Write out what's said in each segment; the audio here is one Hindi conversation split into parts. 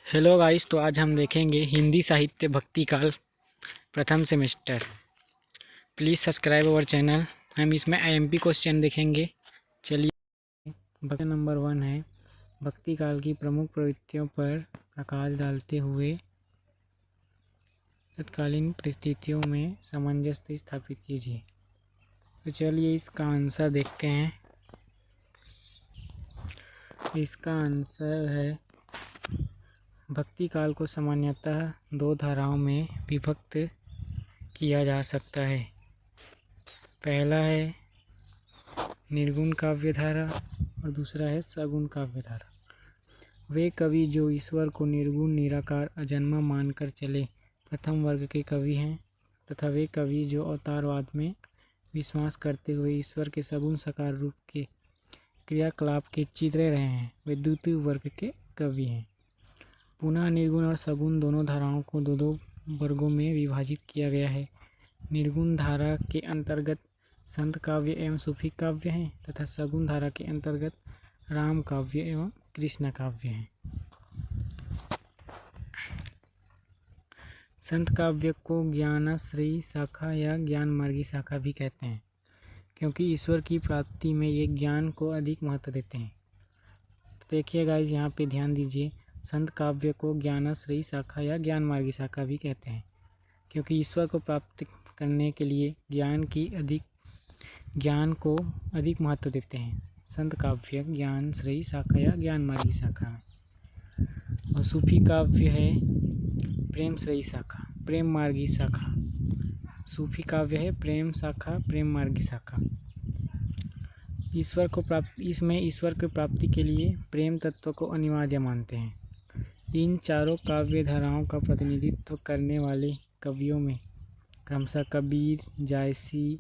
हेलो गाइस, तो आज हम देखेंगे हिंदी साहित्य भक्ति काल प्रथम semester. Please subscribe our channel. हम इसमें आईएमपी क्वेश्चन देखेंगे। चलिए, भक्ति नंबर 1 है, भक्ति काल की प्रमुख प्रवृत्तियों पर प्रकाश डालते हुए तत्कालीन परिस्थितियों में सामंजस्य स्थापित कीजिए। तो चलिए इसका आंसर देखते हैं। इसका आंसर है, भक्ति काल को सामान्यतः दो धाराओं में विभक्त किया जा सकता है। पहला है निर्गुण काव्य धारा और दूसरा है सगुण काव्य धारा। वे कवि जो ईश्वर को निर्गुण निराकार अजन्मा मानकर चले प्रथम वर्ग के कवि हैं, तथा वे कवि जो अवतारवाद में विश्वास करते हुए ईश्वर के सगुण साकार रूप के क्रियाकलाप के चित्रे रहे हैं, वे द्वितीय वर्ग के कवि हैं। पुनः निर्गुण और सगुण दोनों धाराओं को दो वर्गों में विभाजित किया गया है। निर्गुण धारा के अंतर्गत संत काव्य एवं सूफी काव्य हैं तथा सगुण धारा के अंतर्गत राम काव्य एवं कृष्ण काव्य हैं। संत काव्य को ज्ञानाश्रयी शाखा या ज्ञान मार्गी शाखा भी कहते हैं, क्योंकि ईश्वर की प्राप्ति में ये ज्ञान को अधिक महत्व देते हैं। तो देखिए गाइस, यहाँ पे ध्यान दीजिए, संत काव्य को ज्ञानाश्रयी शाखा या ज्ञान मार्गी शाखा भी कहते हैं, क्योंकि ईश्वर को प्राप्त करने के लिए ज्ञान को अधिक महत्व देते हैं। संत काव्य ज्ञान श्रेयी शाखा या ज्ञान मार्गी शाखा है। और सूफी काव्य है प्रेम श्रेयी शाखा, प्रेम मार्गी शाखा। सूफी काव्य है प्रेम शाखा, प्रेम मार्गी शाखा। इसमें ईश्वर की प्राप्ति के लिए प्रेम तत्व को अनिवार्य मानते हैं। इन चारों काव्य धाराओं का प्रतिनिधित्व करने वाले कवियों में क्रमशः कबीर, जायसी,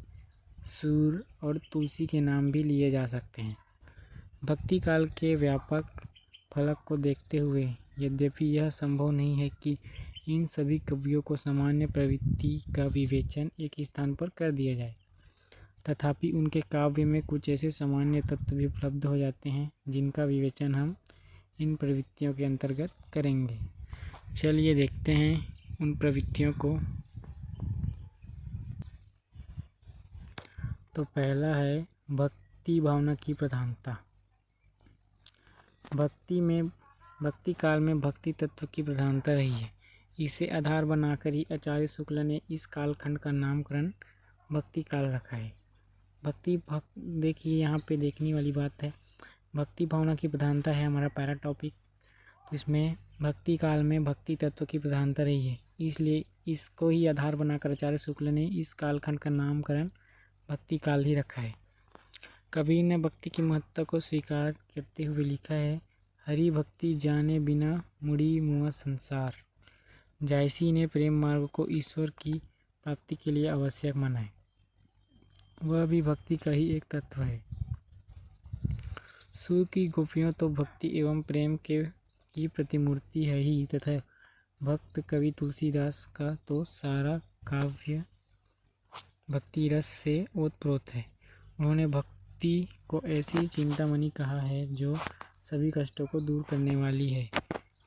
सूर और तुलसी के नाम भी लिए जा सकते हैं। भक्ति काल के व्यापक फलक को देखते हुए यद्यपि यह संभव नहीं है कि इन सभी कवियों को सामान्य प्रवृत्ति का विवेचन एक स्थान पर कर दिया जाए, तथापि उनके काव्य में कुछ ऐसे सामान्य तत्व भी उपलब्ध हो जाते हैं जिनका विवेचन हम इन प्रवृत्तियों के अंतर्गत करेंगे। चलिए देखते हैं उन प्रवृत्तियों को। तो पहला है भक्ति भावना की प्रधानता। भक्ति काल में भक्ति तत्व की प्रधानता रही है। इसे आधार बनाकर ही आचार्य शुक्ल ने इस कालखंड का नामकरण भक्ति काल रखा है। देखिए, यहाँ पे देखने वाली बात है, भक्ति भावना की प्रधानता है हमारा पहला टॉपिक। तो इसमें भक्ति काल में भक्ति तत्व की प्रधानता रही है, इसलिए इसको ही आधार बनाकर आचार्य शुक्ल ने इस कालखंड का नामकरण भक्ति काल ही रखा है। कबीर ने भक्ति की महत्ता को स्वीकार करते हुए लिखा है, हरि भक्ति जाने बिना मुड़ी मुआ संसार। जायसी ने प्रेम मार्ग को ईश्वर की प्राप्ति के लिए आवश्यक माना है, वह भी भक्ति का ही एक तत्व है। सूर की गोपियों तो भक्ति एवं प्रेम की प्रतिमूर्ति है ही, तथा भक्त कवि तुलसीदास का तो सारा काव्य भक्ति रस से ओतप्रोत है। उन्होंने भक्ति को ऐसी चिंतामणि कहा है जो सभी कष्टों को दूर करने वाली है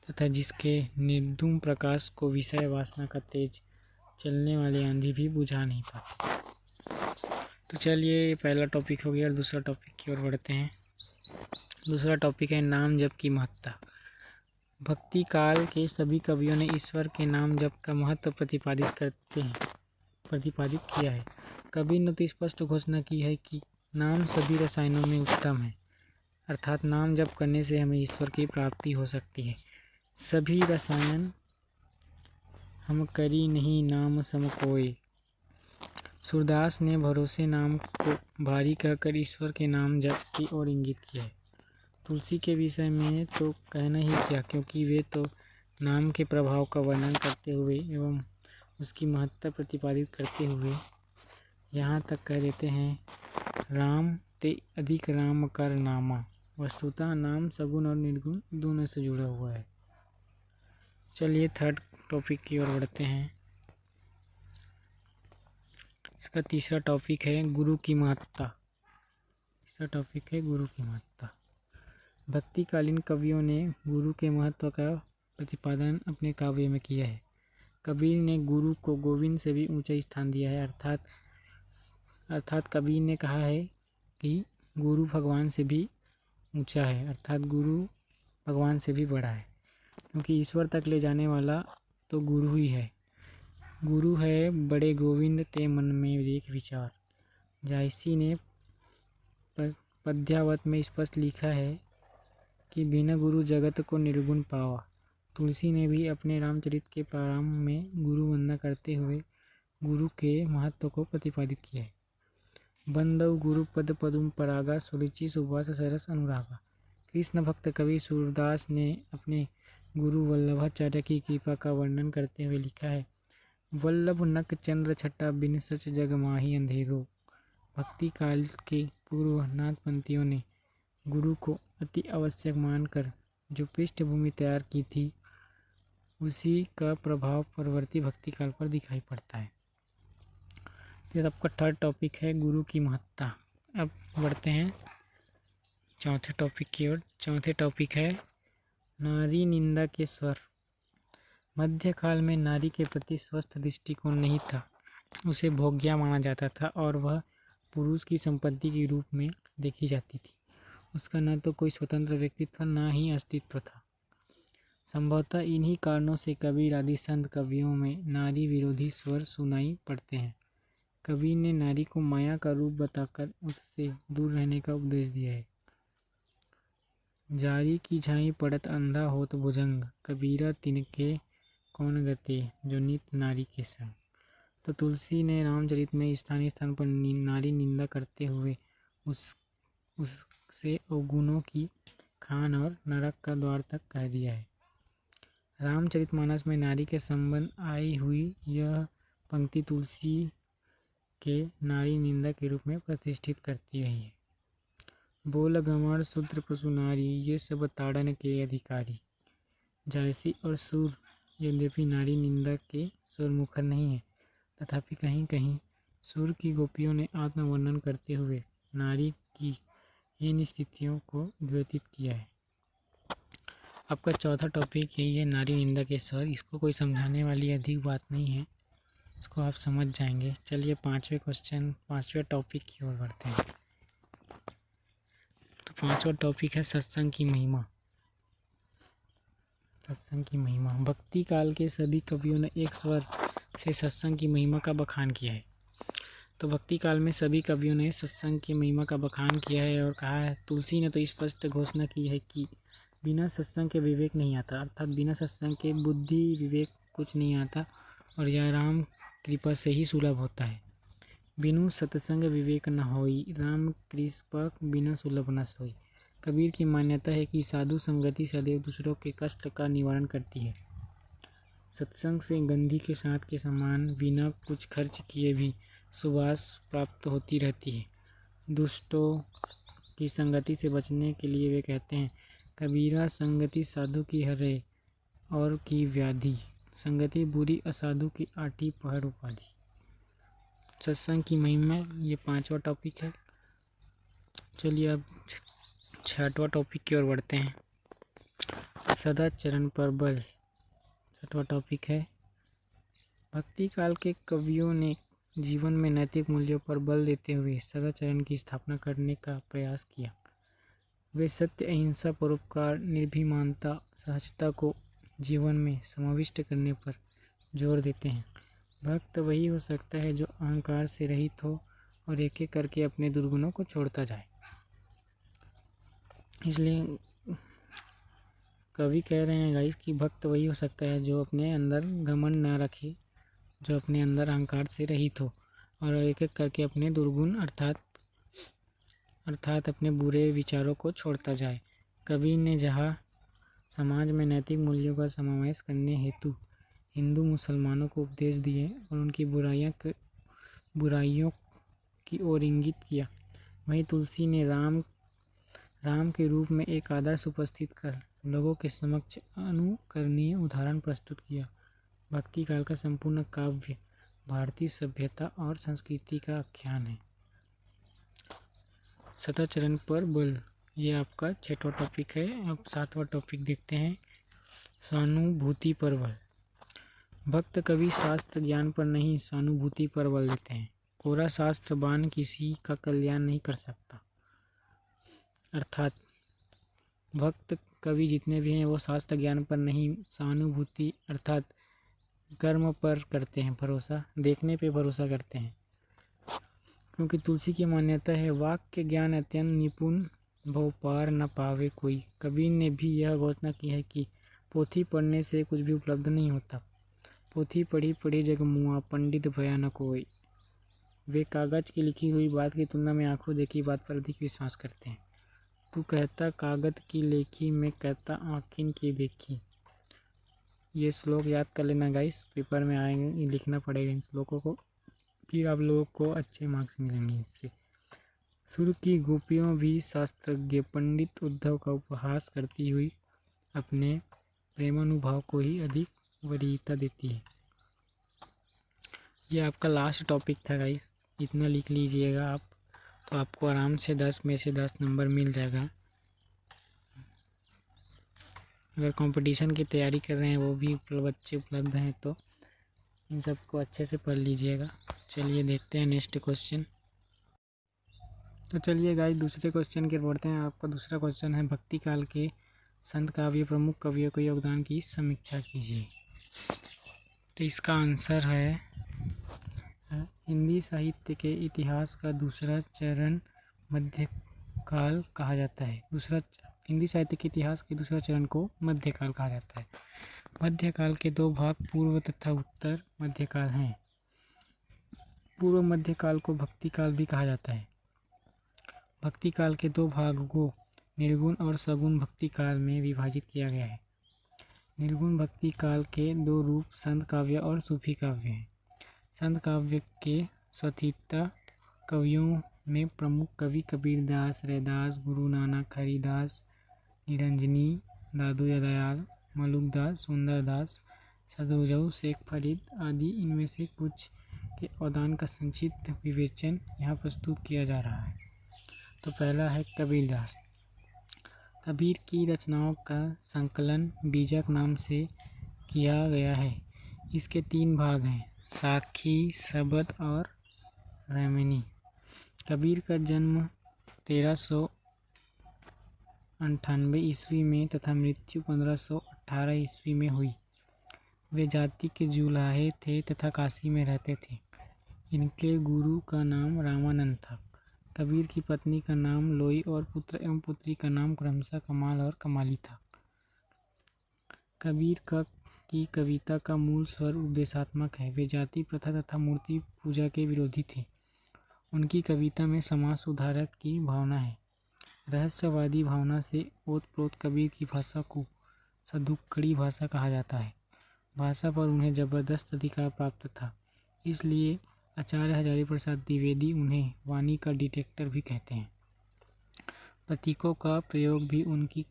तथा जिसके निर्धूम प्रकाश को विषय वासना का तेज चलने वाली आंधी भी बुझा नहीं पाती। तो चलिए, ये पहला टॉपिक हो गया और दूसरा टॉपिक की ओर बढ़ते हैं। दूसरा टॉपिक है नाम जप की महत्ता। भक्ति काल के सभी कवियों ने ईश्वर के नाम जप का महत्व प्रतिपादित किया है। कबीर ने तो स्पष्ट घोषणा की है कि नाम सभी रसायनों में उत्तम है, अर्थात नाम जप करने से हमें ईश्वर की प्राप्ति हो सकती है। सभी रसायन हम करी नहीं नाम सम कोय। सूरदास ने भरोसे नाम को भारी कहकर ईश्वर के नाम जप की ओर इंगित किया है। तुलसी के विषय में तो कहना ही क्या, क्योंकि वे तो नाम के प्रभाव का वर्णन करते हुए एवं उसकी महत्ता प्रतिपादित करते हुए यहाँ तक कह देते हैं, राम ते अधिक राम कर नामा। वस्तुतः नाम सगुण और निर्गुण दोनों से जुड़ा हुआ है। चलिए थर्ड टॉपिक की ओर बढ़ते हैं। इसका तीसरा टॉपिक है गुरु की महत्ता। तीसरा टॉपिक है गुरु की महत्ता। भक्तिकालीन कवियों ने गुरु के महत्व का प्रतिपादन अपने काव्य में किया है। कबीर ने गुरु को गोविंद से भी ऊंचा स्थान दिया है, अर्थात कबीर ने कहा है कि गुरु भगवान से भी ऊंचा है, अर्थात गुरु भगवान से भी बड़ा है, क्योंकि ईश्वर तक ले जाने वाला तो गुरु ही है। गुरु है बड़े गोविंद ते मन में देख विचार। जायसी ने पद्यावत में स्पष्ट लिखा है कि बिना गुरु जगत को निर्गुण पावा। तुलसी ने भी अपने रामचरित के प्रारंभ में गुरु वंदना करते हुए गुरु के महत्व को प्रतिपादित किया है। बंदव गुरु पद पदुम परागा सुरुचि सुभाष सरस अनुरागा। कृष्ण भक्त कवि सूरदास ने अपने गुरु वल्लभाचार्य की कृपा का वर्णन करते हुए लिखा है, वल्लभ नक चंद्र छटा बिन सच जग माही अंधेरो। भक्ति काल के पूर्व नाथ पंथियों ने गुरु को अति आवश्यक मानकर जो पृष्ठभूमि तैयार की थी, उसी का प्रभाव परवर्ती भक्ति काल पर दिखाई पड़ता है। फिर आपका थर्ड टॉपिक है गुरु की महत्ता। अब बढ़ते हैं चौथे टॉपिक की ओर। चौथे टॉपिक है नारी निंदा के स्वर। मध्यकाल में नारी के प्रति स्वस्थ दृष्टिकोण नहीं था, उसे भोग्या माना जाता था और वह पुरुष की संपत्ति के रूप में देखी जाती थी। उसका न तो कोई स्वतंत्र व्यक्तित्व न ही अस्तित्व था। संभवतः इन्हीं कारणों से कबीर आदि संत कवियों में नारी विरोधी स्वर सुनाई पड़ते हैं। कबीर ने नारी को माया का रूप बताकर उससे दूर रहने का उपदेश दिया है। जारी की झाई पड़त अंधा होत भुजंग, कबीरा तिनके कौन गते जो नित नारी के संग। तो तुलसी ने रामचरित में स्थानीय स्थान पर नारी निंदा करते हुए उससे अवगुणों की खान और नरक का द्वार तक कह दिया है। रामचरितमानस में नारी के संबंध आई हुई यह पंक्ति तुलसी के नारी निंदा के रूप में प्रतिष्ठित करती रही है। बोल गंवार शूद्र पशु नारी, ये सब ताड़न के अधिकारी। जायसी और सूर यद्यपि नारी निंदा के स्वरमुखर नहीं है, तथापि कहीं कहीं सूर की गोपियों ने आत्मवर्णन करते हुए नारी की इन स्थितियों को द्योतित किया है। आपका चौथा टॉपिक यही है नारी निंदा के स्वर। इसको कोई समझाने वाली अधिक बात नहीं है, इसको आप समझ जाएंगे। चलिए पांचवें टॉपिक की ओर बढ़ते हैं। तो पांचवा टॉपिक है सत्संग की महिमा। सत्संग की महिमा। भक्ति काल के सभी कवियों ने एक स्वर से सत्संग की महिमा का बखान किया है। तो भक्ति काल में सभी कवियों ने सत्संग की महिमा का बखान किया है और कहा है, तुलसी ने तो स्पष्ट घोषणा की है कि बिना सत्संग के विवेक नहीं आता, अर्थात बिना सत्संग के बुद्धि विवेक कुछ नहीं आता और यह राम कृपा से ही सुलभ होता है। बिनु सत्संग विवेक न होई, राम कृपा बिना सुलभ न सोई। कबीर की मान्यता है कि साधु संगति सदैव दूसरों के कष्ट का निवारण करती है। सत्संग से गंधी के साथ के समान बिना कुछ खर्च किए भी सुवास प्राप्त होती रहती है। दुष्टों की संगति से बचने के लिए वे कहते हैं, कबीरा संगति साधु की हरे और की व्याधि, संगति बुरी असाधु की आठी पहर उपाधि। सत्संग की महिमा ये पांचवा टॉपिक है। चलिए अब छठवां टॉपिक की ओर बढ़ते हैं। सदाचरण पर बल। छठवां टॉपिक है भक्ति काल के कवियों ने जीवन में नैतिक मूल्यों पर बल देते हुए सदाचरण की स्थापना करने का प्रयास किया। वे सत्य, अहिंसा, परोपकार, निर्भीमानता, सहजता को जीवन में समाविष्ट करने पर जोर देते हैं। भक्त वही हो सकता है जो अहंकार से रहित हो और एक एक करके अपने दुर्गुणों को छोड़ता जाए। इसलिए कवि कह रहे हैं गाइस कि भक्त वही हो सकता है जो अपने अंदर घमंड ना रखे, जो अपने अंदर अहंकार से रहित हो और एक एक करके अपने दुर्गुण अर्थात अपने बुरे विचारों को छोड़ता जाए। कबीर ने जहाँ समाज में नैतिक मूल्यों का समावेश करने हेतु हिंदू मुसलमानों को उपदेश दिए और उनकी बुराइयों की ओर इंगित किया, वहीं तुलसी ने राम के रूप में एक आदर्श उपस्थित कर लोगों के समक्ष अनुकरणीय उदाहरण प्रस्तुत किया। भक्ति काल का संपूर्ण काव्य भारतीय सभ्यता और संस्कृति का आख्यान है। सदाचरण पर बल, ये आपका छठवां टॉपिक है। अब सातवां टॉपिक देखते हैं, सहानुभूति पर बल। भक्त कभी शास्त्र ज्ञान पर नहीं, सहानुभूति पर बल देते हैं। कोरा शास्त्रबान किसी का कल्याण नहीं कर सकता। अर्थात भक्त कवि जितने भी हैं वो शास्त्र ज्ञान पर नहीं, सहानुभूति अर्थात कर्म पर करते हैं भरोसा, देखने पे भरोसा करते हैं। क्योंकि तुलसी की मान्यता है, वाक्य ज्ञान अत्यंत निपुण भव पार न पावे कोई। कबीर ने भी यह घोषणा की है कि पोथी पढ़ने से कुछ भी उपलब्ध नहीं होता। पोथी पढ़ी पढ़ी जग मुआ, पंडित भया न कोई। वे कागज की लिखी हुई बात की तुलना में आंखों देखी बात पर अधिक विश्वास करते हैं। तू कहता कागज की लेखी, मैं कहता आँखिन की देखी। ये श्लोक याद कर लेना गाइस, पेपर में आएंगे, लिखना पड़ेगा इन श्लोकों को, फिर आप लोगों को अच्छे मार्क्स मिलेंगे इससे। सुर की गोपियों भी शास्त्रज्ञ पंडित उद्धव का उपहास करती हुई अपने प्रेमानुभाव को ही अधिक वरीयता देती है। ये आपका लास्ट टॉपिक था गाइस, इतना लिख लीजिएगा आप, तो आपको आराम से 10 में से 10 नंबर मिल जाएगा। अगर कंपटीशन की तैयारी कर रहे हैं वो भी बच्चे उपलब्ध हैं तो इन सबको अच्छे से पढ़ लीजिएगा। चलिए देखते हैं नेक्स्ट क्वेश्चन। तो चलिए गाइस दूसरे क्वेश्चन के बढ़ते हैं। आपका दूसरा क्वेश्चन है, भक्ति काल के संत काव्य प्रमुख कवियों के योगदान की समीक्षा कीजिए। तो इसका आंसर है, हिंदी साहित्य के इतिहास का दूसरा चरण मध्यकाल कहा जाता है। हिंदी साहित्य के इतिहास के दूसरा चरण को मध्यकाल कहा जाता है। मध्यकाल के दो भाग पूर्व तथा उत्तर मध्यकाल हैं। पूर्व मध्यकाल को भक्ति काल भी कहा जाता है। भक्ति काल के दो भागों को निर्गुण और सगुण भक्ति काल में विभाजित किया गया है। निर्गुण भक्ति काल के दो रूप संत काव्य और सूफी काव्य हैं। संत काव्य के स्वतीता कवियों में प्रमुख कवि कबीरदास, रैदास, गुरु नानक, हरिदास, निरंजनी, दादू दयाल, मलुकदास, सुंदरदास, सदरुजऊ, शेख फरीद आदि इनमें से कुछ के अवदान का संक्षिप्त विवेचन यहाँ प्रस्तुत किया जा रहा है। तो पहला है कबीरदास। कबीर की रचनाओं का संकलन बीजक नाम से किया गया है। इसके 3 भाग हैं, साखी, शबद और रैमिनी। कबीर का जन्म 1398 ईस्वी में तथा मृत्यु 1518 ईस्वी में हुई। वे जाति के जुलाहे थे तथा काशी में रहते थे। इनके गुरु का नाम रामानंद था। कबीर की पत्नी का नाम लोई और पुत्र एवं पुत्री का नाम क्रमशः कमाल और कमाली था। कबीर की कविता का मूल स्वर उपदेशात्मक है। वे जाति प्रथा तथा मूर्ति पूजा के विरोधी थे। उनकी कविता में समाज सुधारक की भावना है। रहस्यवादी भावना से ओतप्रोत कबीर की भाषा को सदुक्कड़ी भाषा कहा जाता है। भाषा पर उन्हें जबरदस्त अधिकार प्राप्त था, इसलिए आचार्य हजारी प्रसाद द्विवेदी उन्हें वाणी का डिटेक्टर भी कहते हैं। प्रतीकों का प्रयोग भी उनकी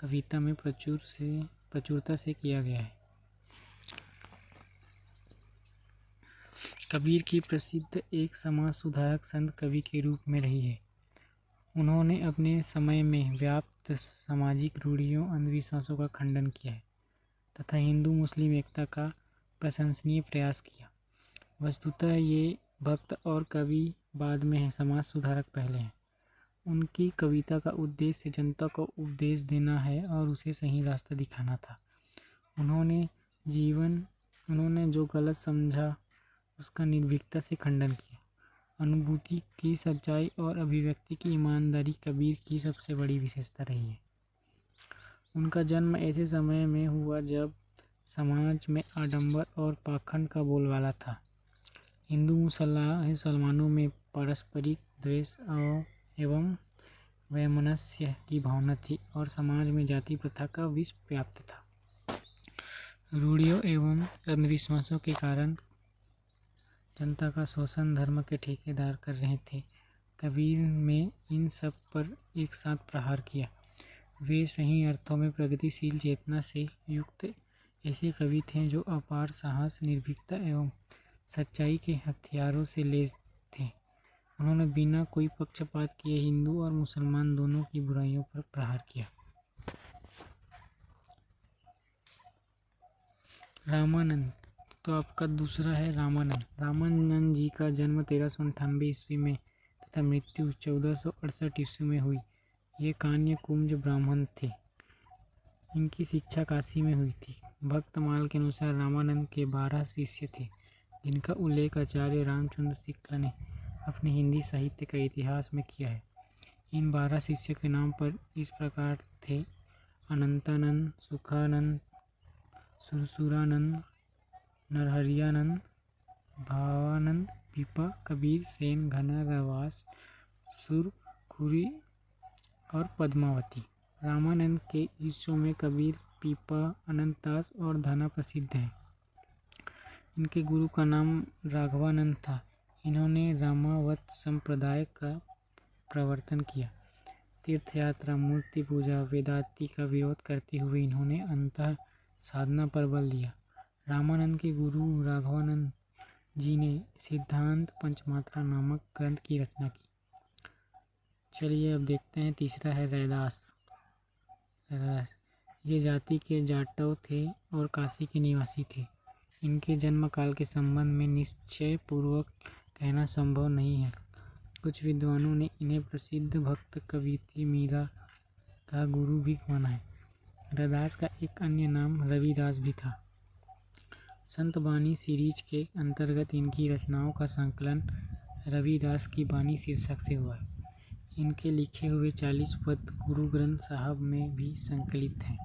कविता में प्रचुरता से किया गया है। कबीर की प्रसिद्ध एक समाज सुधारक संत कवि के रूप में रही है। उन्होंने अपने समय में व्याप्त सामाजिक रूढ़ियों, अंधविश्वासों का खंडन किया है तथा हिंदू मुस्लिम एकता का प्रशंसनीय प्रयास किया। वस्तुतः ये भक्त और कवि बाद में है, समाज सुधारक पहले हैं। उनकी कविता का उद्देश्य जनता को उपदेश देना है और उसे सही रास्ता दिखाना था। उन्होंने जो गलत समझा उसका निर्भीकता से खंडन किया। अनुभूति की सच्चाई और अभिव्यक्ति की ईमानदारी कबीर की सबसे बड़ी विशेषता रही है। उनका जन्म ऐसे समय में हुआ जब समाज में आडंबर और पाखंड का बोलबाला था। हिंदू मुसलमानों में पारस्परिक द्वेष एवं वैमनस्य की भावना थी और समाज में जाति प्रथा का विष व्याप्त था। रूढ़ियों एवं अंधविश्वासों के कारण जनता का शोषण धर्म के ठेकेदार कर रहे थे। कबीर में इन सब पर एक साथ प्रहार किया। वे सही अर्थों में प्रगतिशील चेतना से युक्त ऐसे कवि थे जो अपार साहस, निर्भीकता एवं सच्चाई के हथियारों से लैस थे। उन्होंने बिना कोई पक्षपात किए हिंदू और मुसलमान दोनों की बुराइयों पर प्रहार किया। रामानंद, तो आपका दूसरा है रामानंद। रामानंद जी का जन्म 1398 ईस्वी में तथा मृत्यु 1468 ईस्वी में हुई। ये कान्य कुंज ब्राह्मण थे। इनकी शिक्षा काशी में हुई थी। भक्तमाल के अनुसार रामानंद के 12 शिष्य थे, जिनका उल्लेख आचार्य रामचंद्र शुक्ल ने अपने हिंदी साहित्य का इतिहास में किया है। इन 12 शिष्यों के नाम पर इस प्रकार थे: अनंतानंद, सुखानंद, सुरसुरानंद, नरहरियानंद, भावानंद, पीपा, कबीर, सेन, घना, रवास, सुरखुरी और पद्मावती। रामानंद के शिष्यों में कबीर, पीपा, अनंतदास और धना प्रसिद्ध हैं। इनके गुरु का नाम राघवानंद था। इन्होंने रामावत संप्रदाय का प्रवर्तन किया। तीर्थ यात्रा, मूर्ति पूजा, वेदांती का विरोध करते हुए इन्होंने अंतः साधना पर बल दिया। रामानंद के गुरु राघवानंद जी ने सिद्धांत पंचमात्रा नामक ग्रंथ की रचना की। चलिए अब देखते हैं। तीसरा है रैदास। ये जाति के जाटव थे और काशी के निवासी थे। इनके जन्म काल के संबंध में निश्चय पूर्वक कहना संभव नहीं है। कुछ विद्वानों ने इन्हें प्रसिद्ध भक्त कवियत्री मीरा का गुरु भी माना है। रैदास का एक अन्य नाम रविदास भी था। संत बानी सीरीज के अंतर्गत इनकी रचनाओं का संकलन रविदास की बानी शीर्षक से हुआ है। इनके लिखे हुए 40 पद गुरु ग्रंथ साहब में भी संकलित हैं।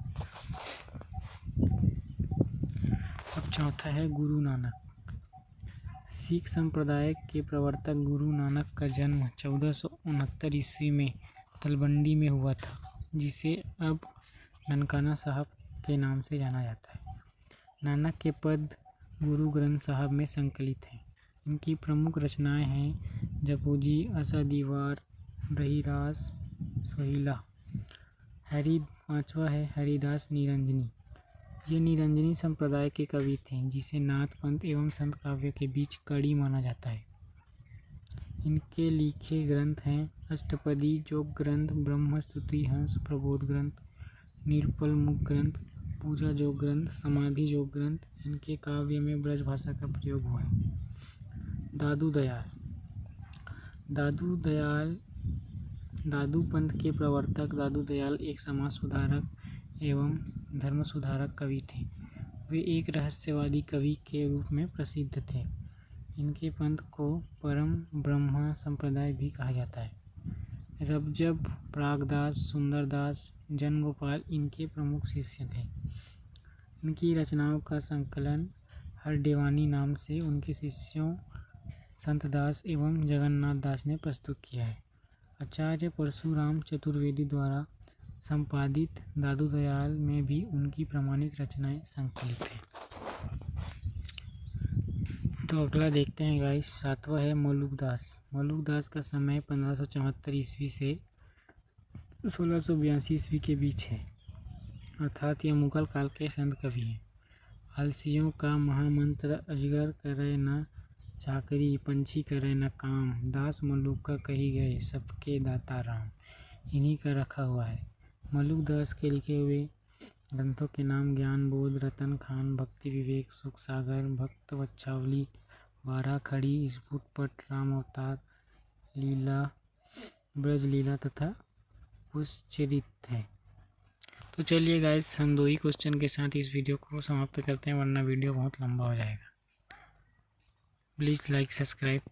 अब चौथा है गुरु नानक। सिख संप्रदाय के प्रवर्तक गुरु नानक का जन्म 1469 ईस्वी में तलवंडी में हुआ था, जिसे अब ननकाना साहब के नाम से जाना जाता है। नानक के पद गुरु ग्रंथ साहब में संकलित हैं। इनकी प्रमुख रचनाएं हैं जपूजी, असा दीवार, रहीरास, सोहिला। पांचवा है हरिदास निरंजनी। ये निरंजनी संप्रदाय के कवि थे, जिसे नाथ पंथ एवं संत काव्य के बीच कड़ी माना जाता है। इनके लिखे ग्रंथ हैं अष्टपदी, जोग ग्रंथ, ब्रह्मस्तुति, हंस प्रबोध ग्रंथ, निरपल मुख ग्रंथ, पूजा जोग ग्रंथ, समाधि जोग ग्रंथ। इनके काव्य में ब्रज भाषा का प्रयोग हुआ है। दादू पंथ के प्रवर्तक दादू दयाल एक समाज सुधारक एवं धर्म सुधारक कवि थे। वे एक रहस्यवादी कवि के रूप में प्रसिद्ध थे। इनके पंथ को परम ब्रह्मा संप्रदाय भी कहा जाता है। रबजब, प्रागदास, सुंदरदास, जनगोपाल इनके प्रमुख शिष्य थे। इनकी रचनाओं का संकलन हरडेवानी नाम से उनके शिष्यों संतदास एवं जगन्नाथ दास ने प्रस्तुत किया है। आचार्य परशुराम चतुर्वेदी द्वारा संपादित दादू दयाल में भी उनकी प्रामाणिक रचनाएं संकलित हैं। तो अगला देखते हैं गाइस। सातवां है मलुकदास। मलुकदास का समय 1574 ईस्वी से 1682 ईस्वी के बीच है, अर्थात यह मुगल काल के संत कवि हैं। आलसियों का महामंत्र अजगर करे न चाकरी, पंछी करे न काम, दास मलुक का कही गए, सबके दाता राम, इन्हीं का रखा हुआ है। मलुकदास के लिखे हुए ग्रंथों के नाम ज्ञान बोध, रतन खान, भक्ति विवेक, सुख सागर, भक्त वच्छावली, बारह खड़ी, स्फुटपट, राम अवतार, लीला, ब्रज लीला तथा पुष्पचरित है। तो चलिए गाइस, हम 2 ही क्वेश्चन के साथ इस वीडियो को समाप्त करते हैं, वरना वीडियो बहुत लंबा हो जाएगा। Please like, subscribe.